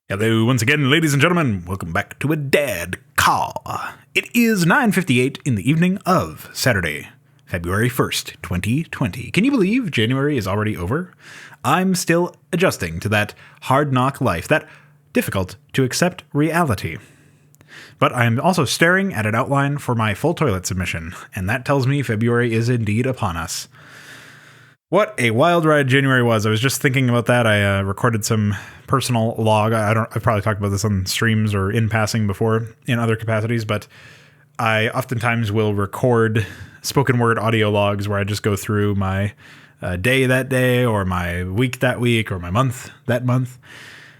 Hello once again, ladies and gentlemen. Welcome back to a DADCAW. It is 9:58 in the evening of Saturday, February 1st, 2020. Can you believe January is already over? I'm still adjusting to that hard knock life, that difficult to accept reality. But I'm also staring at an outline for my full toilet submission, and that tells me February is indeed upon us. What a wild ride January was. I was just thinking about that. I recorded some personal log. I've probably talked about this on streams or in passing before in other capacities, but I oftentimes will record spoken word audio logs where I just go through my day that day, or my week that week, or my month that month.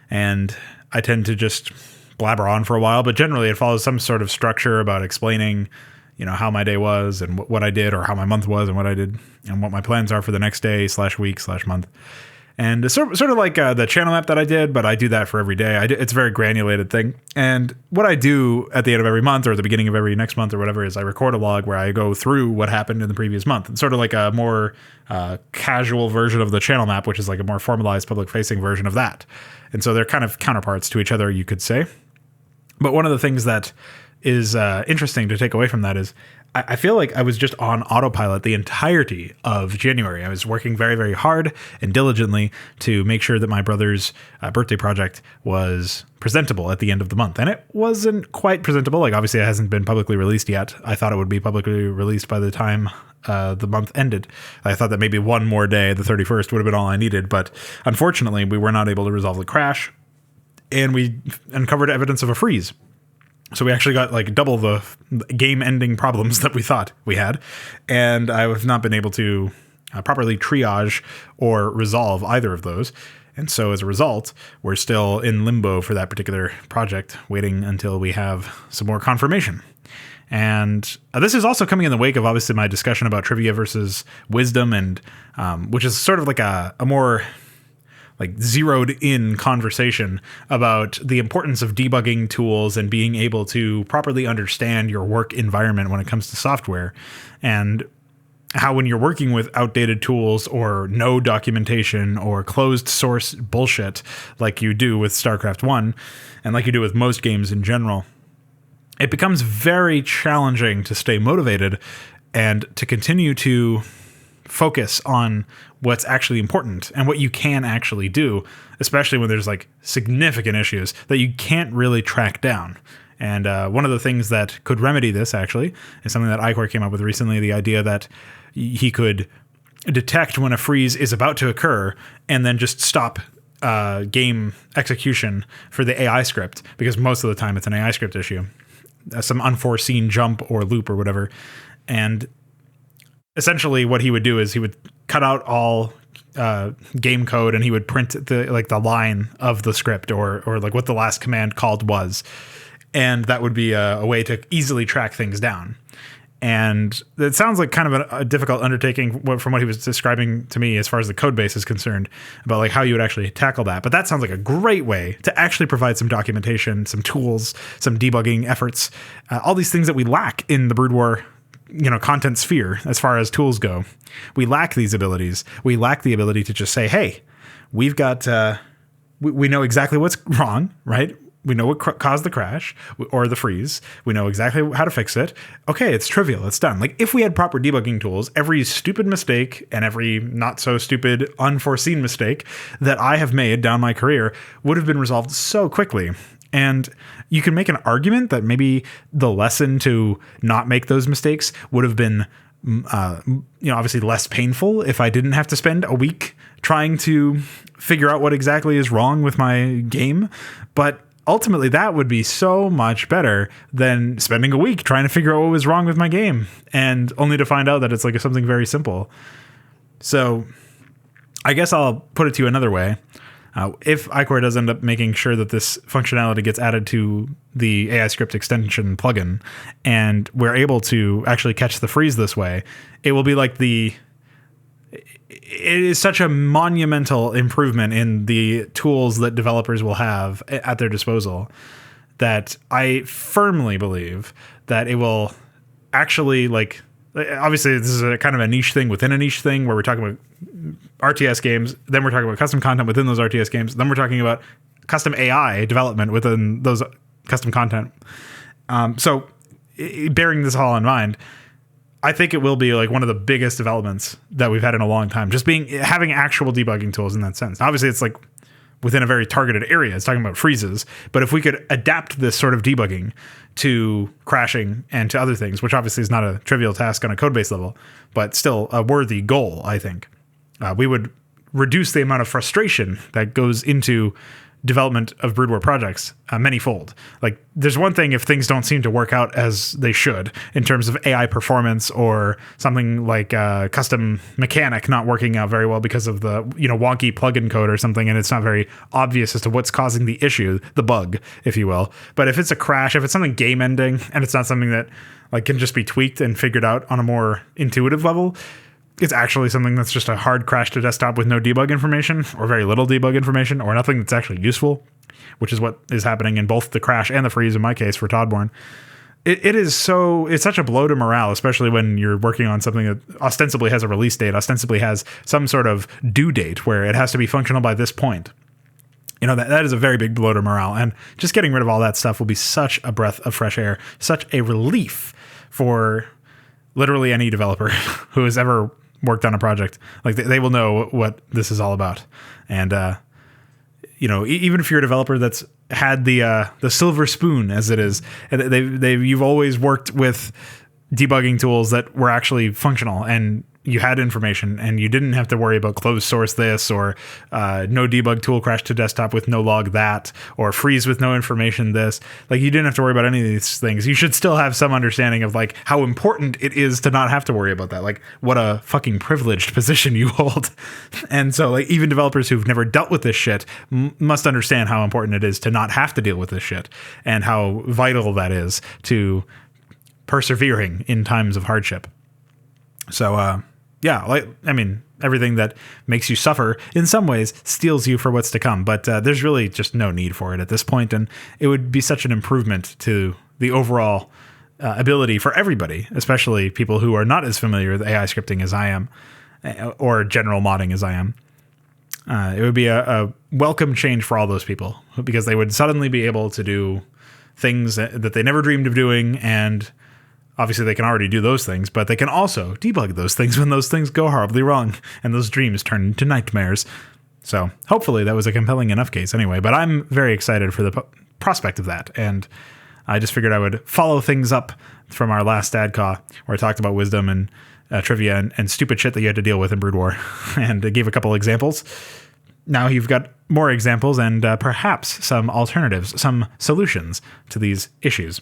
And I tend to just blabber on for a while, but generally it follows some sort of structure about explaining, how my day was and what I did, or how my month was and what I did and what my plans are for the next day / week / month. And it's sort of like the channel map that I did, but I do that for every day. It's a very granulated thing. And what I do at the end of every month, or at the beginning of every next month or whatever, is I record a log where I go through what happened in the previous month. It's sort of like a more casual version of the channel map, which is like a more formalized public-facing version of that. And so they're kind of counterparts to each other, you could say. But one of the things that is interesting to take away from that is I feel like I was just on autopilot the entirety of January. I was working very, very hard and diligently to make sure that my brother's birthday project was presentable at the end of the month. And it wasn't quite presentable. Like, obviously it hasn't been publicly released yet. I thought it would be publicly released by the time the month ended. I thought that maybe one more day, the 31st, would have been all I needed. But unfortunately, we were not able to resolve the crash, and we uncovered evidence of a freeze. So we actually got like double the game-ending problems that we thought we had, and I have not been able to properly triage or resolve either of those. And so as a result, we're still in limbo for that particular project, waiting until we have some more confirmation. And this is also coming in the wake of, obviously, my discussion about trivia versus wisdom, and which is sort of like a more like zeroed in conversation about the importance of debugging tools and being able to properly understand your work environment when it comes to software, and how when you're working with outdated tools or no documentation or closed source bullshit like you do with StarCraft 1 and like you do with most games in general, it becomes very challenging to stay motivated and to continue to focus on what's actually important and what you can actually do, especially when there's like significant issues that you can't really track down. And one of the things that could remedy this actually is something that iquare came up with recently, the idea that he could detect when a freeze is about to occur and then just stop game execution for the AI script, because most of the time it's an AI script issue, some unforeseen jump or loop or whatever. And essentially what he would do is he would cut out all game code, and he would print the line of the script or like what the last command called was. And that would be a way to easily track things down. And it sounds like kind of a difficult undertaking from what he was describing to me as far as the code base is concerned, about like how you would actually tackle that. But that sounds like a great way to actually provide some documentation, some tools, some debugging efforts, all these things that we lack in the Brood War content sphere as far as tools go. We lack these abilities. We lack the ability to just say, hey, we've got, we know exactly what's wrong, right? We know what caused the crash or the freeze. We know exactly how to fix it. Okay, it's trivial. It's done. Like, if we had proper debugging tools, every stupid mistake and every not so stupid unforeseen mistake that I have made down my career would have been resolved so quickly. And you can make an argument that maybe the lesson to not make those mistakes would have been, obviously less painful if I didn't have to spend a week trying to figure out what exactly is wrong with my game. But ultimately, that would be so much better than spending a week trying to figure out what was wrong with my game, and only to find out that it's like something very simple. So I guess I'll put it to you another way. If iquare does end up making sure that this functionality gets added to the AI script extension plugin, and we're able to actually catch the freeze this way, it will be like it is such a monumental improvement in the tools that developers will have at their disposal that I firmly believe that it will actually, like, obviously this is a kind of a niche thing within a niche thing, where we're talking about RTS games, then we're talking about custom content within those RTS games, then we're talking about custom AI development within those custom content. So bearing this all in mind, I think it will be like one of the biggest developments that we've had in a long time. Just having actual debugging tools in that sense. Obviously, it's like within a very targeted area. It's talking about freezes. But if we could adapt this sort of debugging to crashing and to other things, which obviously is not a trivial task on a code base level, but still a worthy goal, I think, we would reduce the amount of frustration that goes into development of Brood War projects manyfold. Like, there's one thing if things don't seem to work out as they should in terms of AI performance, or something like custom mechanic not working out very well because of the wonky plugin code or something, and it's not very obvious as to what's causing the issue, the bug, if you will. But if it's a crash, if it's something game ending, and it's not something that like can just be tweaked and figured out on a more intuitive level, it's actually something that's just a hard crash to desktop with no debug information, or very little debug information, or nothing that's actually useful, which is what is happening in both the crash and the freeze in my case for Todborne. It's such a blow to morale, especially when you're working on something that ostensibly has a release date, ostensibly has some sort of due date where it has to be functional by this point. That is a very big blow to morale, and just getting rid of all that stuff will be such a breath of fresh air, such a relief for literally any developer who has ever worked on a project. Like, they will know what this is all about. And even if you're a developer that's had the silver spoon, as it is, you've always worked with debugging tools that were actually functional, and you had information, and you didn't have to worry about closed source this, or no debug tool crash to desktop with no log that, or freeze with no information this. Like, you didn't have to worry about any of these things. You should still have some understanding of like how important it is to not have to worry about that. Like, what a fucking privileged position you hold. And so like even developers who've never dealt with this shit must understand how important it is to not have to deal with this shit, and how vital that is to persevering in times of hardship. So, everything that makes you suffer in some ways steels you for what's to come. But there's really just no need for it at this point, and it would be such an improvement to the overall ability for everybody, especially people who are not as familiar with AI scripting as I am, or general modding as I am. It would be a welcome change for all those people, because they would suddenly be able to do things that they never dreamed of doing, and obviously they can already do those things, but they can also debug those things when those things go horribly wrong and those dreams turn into nightmares. So hopefully that was a compelling enough case anyway, but I'm very excited for the prospect of that. And I just figured I would follow things up from our last DADCAW, where I talked about wisdom and trivia and stupid shit that you had to deal with in Brood War, and I gave a couple examples. Now you've got more examples and perhaps some alternatives, some solutions to these issues.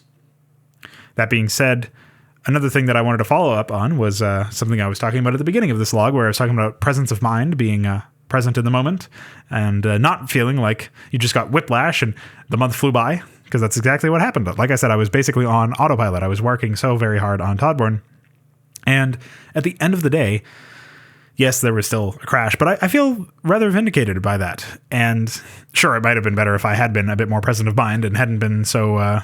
That being said, another thing that I wanted to follow up on was something I was talking about at the beginning of this log, where I was talking about presence of mind, being present in the moment, and not feeling like you just got whiplash and the month flew by, because that's exactly what happened. Like I said, I was basically on autopilot. I was working so very hard on Todborne. And at the end of the day, yes, there was still a crash, but I feel rather vindicated by that. And sure, it might have been better if I had been a bit more present of mind and hadn't been so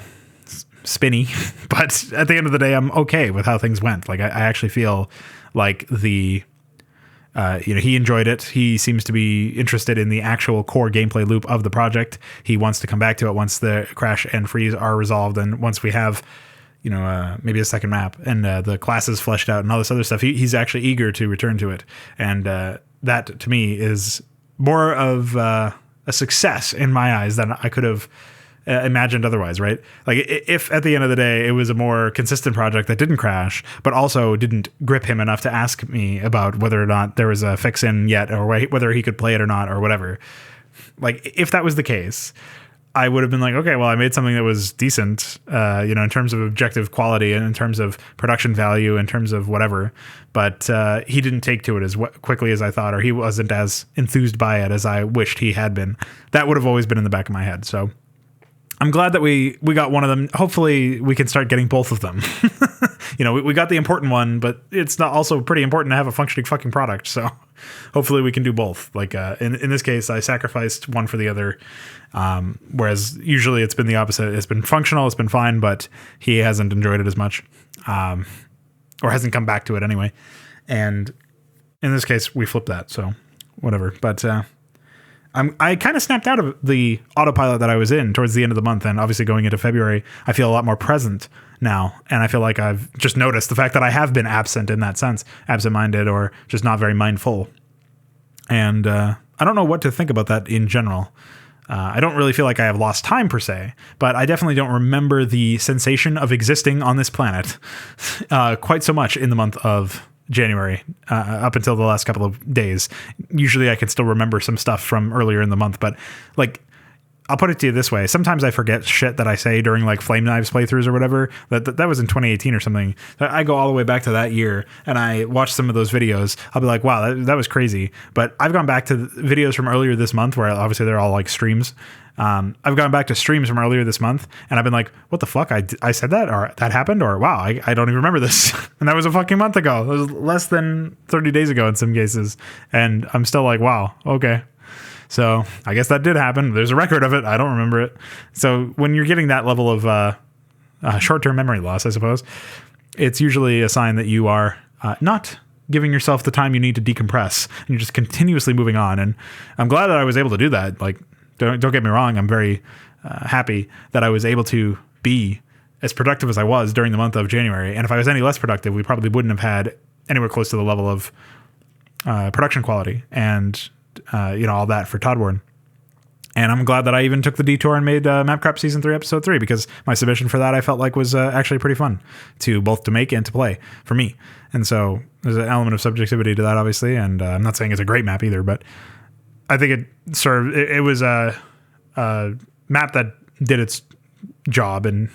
spinny, but at the end of the day, I'm okay with how things went. Like, I actually feel like he enjoyed it. He seems to be interested in the actual core gameplay loop of the project. He wants to come back to it once the crash and freeze are resolved, and once we have maybe a second map and the classes fleshed out and all this other stuff. He's actually eager to return to it, and that to me is more of a success in my eyes than I could have imagined otherwise, right? Like, if at the end of the day it was a more consistent project that didn't crash, but also didn't grip him enough to ask me about whether or not there was a fix in yet, or whether he could play it or not, or whatever. Like, if that was the case, I would have been like, okay, well, I made something that was decent, in terms of objective quality and in terms of production value, in terms of whatever. But he didn't take to it as quickly as I thought, or he wasn't as enthused by it as I wished he had been. That would have always been in the back of my head. So I'm glad that we got one of them. Hopefully we can start getting both of them. We got the important one, but it's not also pretty important to have a functioning fucking product. So hopefully we can do both. Like, in this case, I sacrificed one for the other. Whereas usually it's been the opposite. It's been functional, it's been fine, but he hasn't enjoyed it as much, or hasn't come back to it anyway. And in this case, we flipped that. So whatever. But I kind of snapped out of the autopilot that I was in towards the end of the month, and obviously going into February, I feel a lot more present now, and I feel like I've just noticed the fact that I have been absent in that sense, absent-minded or just not very mindful. And I don't know what to think about that in general. I don't really feel like I have lost time per se, but I definitely don't remember the sensation of existing on this planet quite so much in the month of January up until the last couple of days. Usually I can still remember some stuff from earlier in the month, but like, I'll put it to you this way. Sometimes I forget shit that I say during like Flame Knives playthroughs or whatever. That was in 2018 or something. I go all the way back to that year and I watch some of those videos. I'll be like, wow, that was crazy. But I've gone back to videos from earlier this month where obviously they're all like streams. I've gone back to streams from earlier this month and I've been like, what the fuck? I said that, or that happened, or wow, I don't even remember this. And that was a fucking month ago. It was less than 30 days ago in some cases. And I'm still like, wow, okay. So I guess that did happen. There's a record of it. I don't remember it. So when you're getting that level of short-term memory loss, I suppose, it's usually a sign that you are not giving yourself the time you need to decompress, and you're just continuously moving on. And I'm glad that I was able to do that. Like, don't get me wrong. I'm very happy that I was able to be as productive as I was during the month of January. And if I was any less productive, we probably wouldn't have had anywhere close to the level of production quality and all that for Todborne. And I'm glad that I even took the detour and made Mapcraft Season 3, Episode 3, because my submission for that I felt like was actually pretty fun to both to make and to play for me. And so there's an element of subjectivity to that, obviously, and I'm not saying it's a great map either, but I think it was a map that did its job, and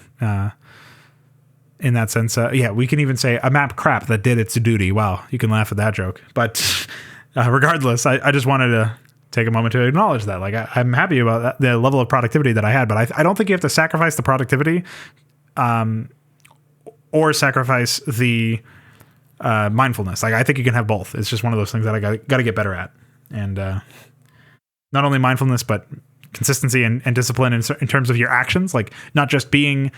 in that sense, we can even say a map crap that did its duty. Wow, you can laugh at that joke. But regardless, I just wanted to take a moment to acknowledge that. Like, I'm happy about that, the level of productivity that I had, but I don't think you have to sacrifice the productivity or sacrifice the mindfulness. Like, I think you can have both. It's just one of those things that I got to get better at. And not only mindfulness, but consistency and discipline in terms of your actions, like not just being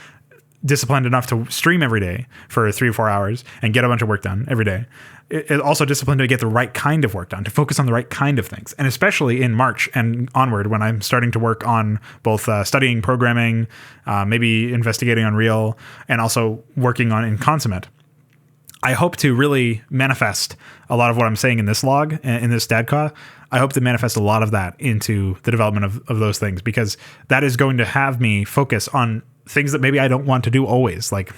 disciplined enough to stream every day for 3 or 4 hours and get a bunch of work done every day. It also disciplined to get the right kind of work done, to focus on the right kind of things. And especially in March and onward, when I'm starting to work on both studying programming, maybe investigating Unreal, and also working on in Consummate, I hope to really manifest a lot of what I'm saying in this log, in this DADCAW. I hope to manifest a lot of that into the development of those things, because that is going to have me focus on things that maybe I don't want to do always. Like,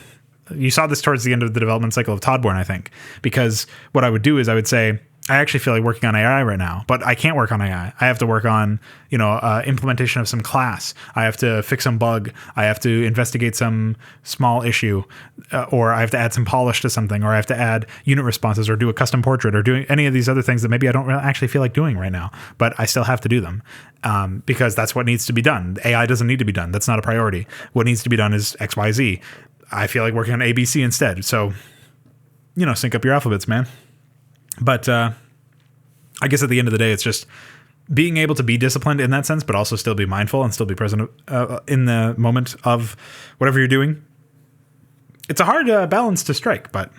you saw this towards the end of the development cycle of Todborne, I think, because what I would do is I would say, I actually feel like working on AI right now, but I can't work on AI. I have to work on, implementation of some class. I have to fix some bug. I have to investigate some small issue, or I have to add some polish to something, or I have to add unit responses, or do a custom portrait, or doing any of these other things that maybe I don't really actually feel like doing right now, but I still have to do them because that's what needs to be done. AI doesn't need to be done. That's not a priority. What needs to be done is X, Y, Z. I feel like working on ABC instead. So, sync up your alphabets, man. But I guess at the end of the day, it's just being able to be disciplined in that sense, but also still be mindful and still be present in the moment of whatever you're doing. It's a hard balance to strike, but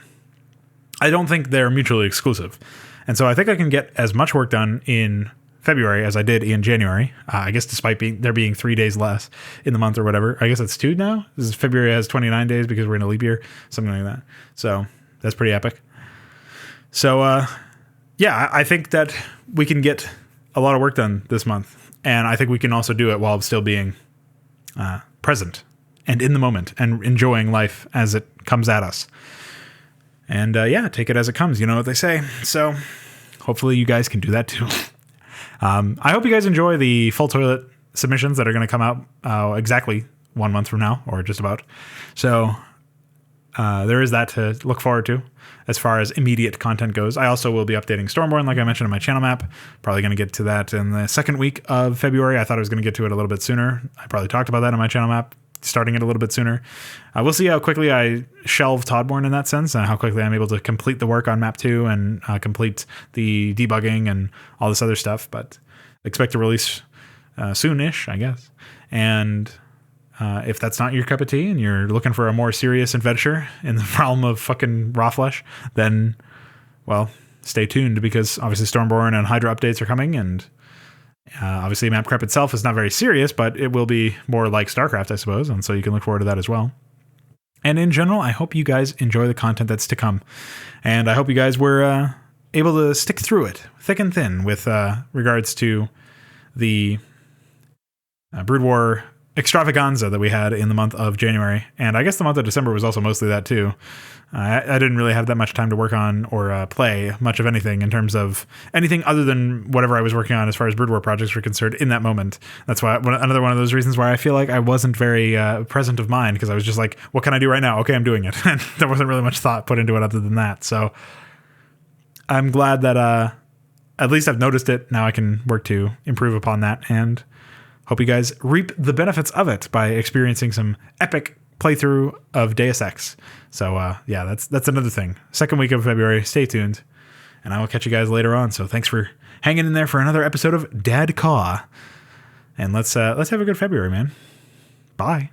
I don't think they're mutually exclusive. And so I think I can get as much work done in February as I did in January. I guess despite there being 3 days less in the month or whatever. I guess it's 2 now. February has 29 days because we're in a leap year, something like that. So that's pretty epic. So, I think that we can get a lot of work done this month. And I think we can also do it while still being present and in the moment and enjoying life as it comes at us. And take it as it comes. You know what they say. So hopefully you guys can do that too. I hope you guys enjoy the Full Toilet submissions that are going to come out exactly 1 month from now, or just about. So there is that to look forward to as far as immediate content goes. I also will be updating Stormborn, like I mentioned in my channel map. Probably going to get to that in the second week of February. I thought I was going to get to it a little bit sooner. I probably talked about that in my channel map, starting it a little bit sooner. We'll see how quickly I shelve Todborne in that sense, and how quickly I'm able to complete the work on map 2 and complete the debugging and all this other stuff. But expect to release soonish, I guess. And if that's not your cup of tea and you're looking for a more serious adventure in the realm of fucking raw flesh, then, well, stay tuned, because obviously Stormborn and Hydra updates are coming, and Obviously, map prep itself is not very serious, but it will be more like StarCraft, I suppose, and so you can look forward to that as well. And in general, I hope you guys enjoy the content that's to come. And I hope you guys were able to stick through it, thick and thin, with regards to the Brood War extravaganza that we had in the month of January. And I guess the month of December was also mostly that too. I didn't really have that much time to work on or play much of anything in terms of anything other than whatever I was working on as far as Brood War projects were concerned in that moment. That's why another one of those reasons why I feel like I wasn't very present of mind, because I was just like, what can I do right now? Okay, I'm doing it. And there wasn't really much thought put into it other than that. So I'm glad that at least I've noticed it. Now I can work to improve upon that, and hope you guys reap the benefits of it by experiencing some epic playthrough of Deus Ex. So yeah, that's another thing. Second week of February. Stay tuned, and I will catch you guys later on. So thanks for hanging in there for another episode of DADCAW, and let's have a good February, man. Bye.